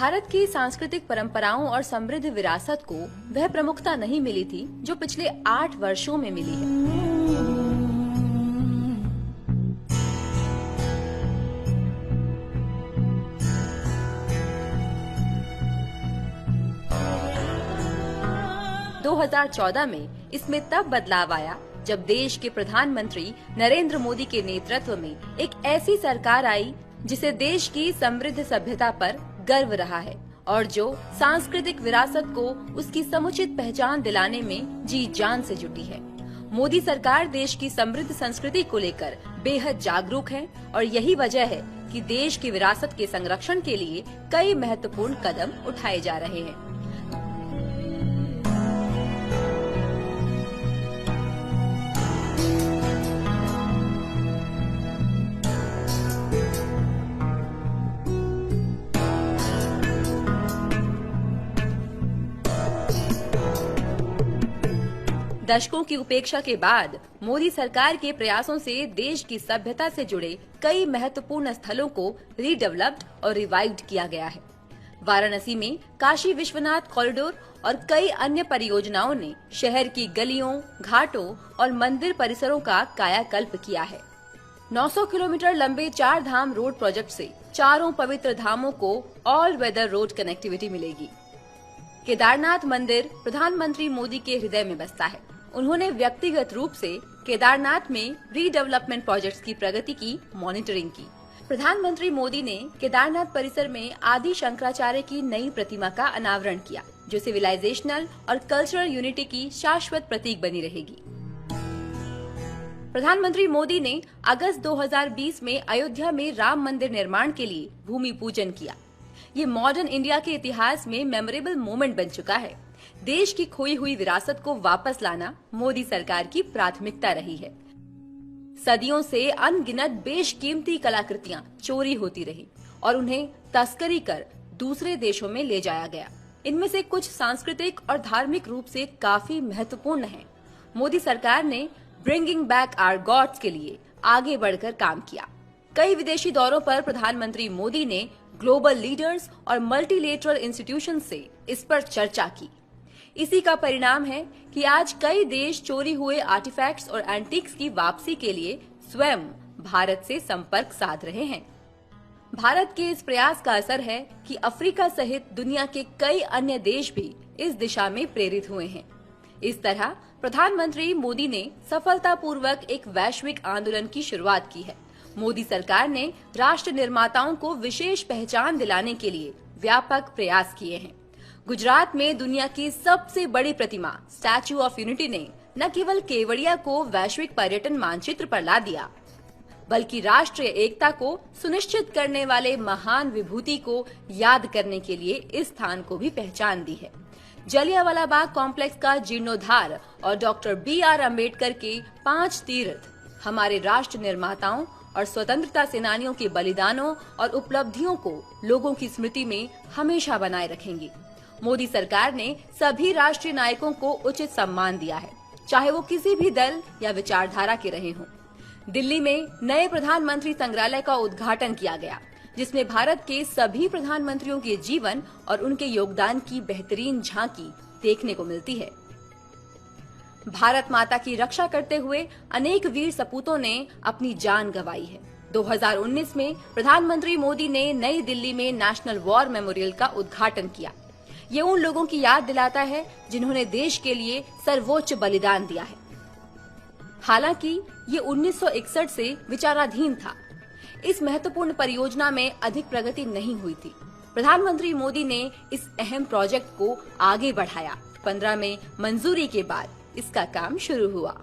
भारत की सांस्कृतिक परंपराओं और समृद्ध विरासत को वह प्रमुखता नहीं मिली थी जो पिछले 8 वर्षों में मिली है। – 2014 में इसमें तब बदलाव आया जब देश के प्रधानमंत्री नरेंद्र मोदी के नेतृत्व में एक ऐसी सरकार आई जिसे देश की समृद्ध सभ्यता पर गर्व रहा है और जो सांस्कृतिक विरासत को उसकी समुचित पहचान दिलाने में जी जान से जुटी है। मोदी सरकार देश की समृद्ध संस्कृति को लेकर बेहद जागरूक है और यही वजह है कि देश की विरासत के संरक्षण के लिए कई महत्वपूर्ण कदम उठाए जा रहे हैं। दशकों की उपेक्षा के बाद मोदी सरकार के प्रयासों से देश की सभ्यता से जुड़े कई महत्वपूर्ण स्थलों को रीडेवलप्ड और रिवाइव्ड किया गया है। वाराणसी में काशी विश्वनाथ कॉरिडोर और कई अन्य परियोजनाओं ने शहर की गलियों, घाटों और मंदिर परिसरों का कायाकल्प किया है। 900 किलोमीटर लंबे 4 धाम रोड प्रोजेक्ट से चारों पवित्र धामों को ऑल वेदर रोड कनेक्टिविटी मिलेगी। केदारनाथ मंदिर प्रधानमंत्री मोदी के हृदय में बसता है। उन्होंने व्यक्तिगत रूप से केदारनाथ में रीडेवलपमेंट प्रोजेक्ट्स की प्रगति की मॉनिटरिंग की। प्रधानमंत्री मोदी ने केदारनाथ परिसर में आदि शंकराचार्य की नई प्रतिमा का अनावरण किया, जो सिविलाइजेशनल और कल्चरल यूनिटी की शाश्वत प्रतीक बनी रहेगी। प्रधानमंत्री मोदी ने अगस्त 2020 में अयोध्या में राम मंदिर निर्माण के लिए भूमि पूजन किया। ये मॉडर्न इंडिया के इतिहास में मेमोरेबल मोमेंट बन चुका है। देश की खोई हुई विरासत को वापस लाना मोदी सरकार की प्राथमिकता रही है। सदियों से अनगिनत बेशकीमती कलाकृतियां चोरी होती रही और उन्हें तस्करी कर दूसरे देशों में ले जाया गया। इनमें से कुछ सांस्कृतिक और धार्मिक रूप से काफी महत्वपूर्ण हैं। मोदी सरकार ने ब्रिंगिंग बैक आवर गॉड्स के लिए आगे बढ़कर काम किया। कई विदेशी दौरों पर प्रधानमंत्री मोदी ने ग्लोबल लीडर्स और मल्टीलेटरल इंस्टीट्यूशन से इस पर चर्चा की। इसी का परिणाम है कि आज कई देश चोरी हुए आर्टिफैक्ट्स और एंटीक्स की वापसी के लिए स्वयं भारत से संपर्क साध रहे हैं। भारत के इस प्रयास का असर है कि अफ्रीका सहित दुनिया के कई अन्य देश भी इस दिशा में प्रेरित हुए हैं। इस तरह प्रधानमंत्री मोदी ने सफलतापूर्वक एक वैश्विक आंदोलन की शुरुआत की है। मोदी सरकार ने राष्ट्र निर्माताओं को विशेष पहचान दिलाने के लिए व्यापक प्रयास किए हैं। गुजरात में दुनिया की सबसे बड़ी प्रतिमा स्टैच्यू ऑफ यूनिटी ने न केवल केवड़िया को वैश्विक पर्यटन मानचित्र पर ला दिया, बल्कि राष्ट्रीय एकता को सुनिश्चित करने वाले महान विभूति को याद करने के लिए इस स्थान को भी पहचान दी है। जलियांवाला बाग कॉम्प्लेक्स का जीर्णोद्धार और डॉक्टर BR अम्बेडकर के 5 तीर्थ हमारे राष्ट्र निर्माताओं और स्वतंत्रता सेनानियों के बलिदानों और उपलब्धियों को लोगों की स्मृति में हमेशा बनाए रखेंगी। मोदी सरकार ने सभी राष्ट्रीय नायकों को उचित सम्मान दिया है, चाहे वो किसी भी दल या विचारधारा के रहे हों। दिल्ली में नए प्रधानमंत्री संग्रहालय का उद्घाटन किया गया, जिसमें भारत के सभी प्रधानमंत्रियों के जीवन और उनके योगदान की बेहतरीन झांकी देखने को मिलती है। भारत माता की रक्षा करते हुए अनेक वीर सपूतों ने अपनी जान गंवाई है। 2019 में प्रधानमंत्री मोदी ने नई दिल्ली में नेशनल वॉर मेमोरियल का उद्घाटन किया। ये उन लोगों की याद दिलाता है जिन्होंने देश के लिए सर्वोच्च बलिदान दिया है। हालांकि ये 1961 से विचाराधीन था। इस महत्वपूर्ण परियोजना में अधिक प्रगति नहीं हुई थी। प्रधानमंत्री मोदी ने इस अहम प्रोजेक्ट को आगे बढ़ाया। 15 में मंजूरी के बाद इसका काम शुरू हुआ।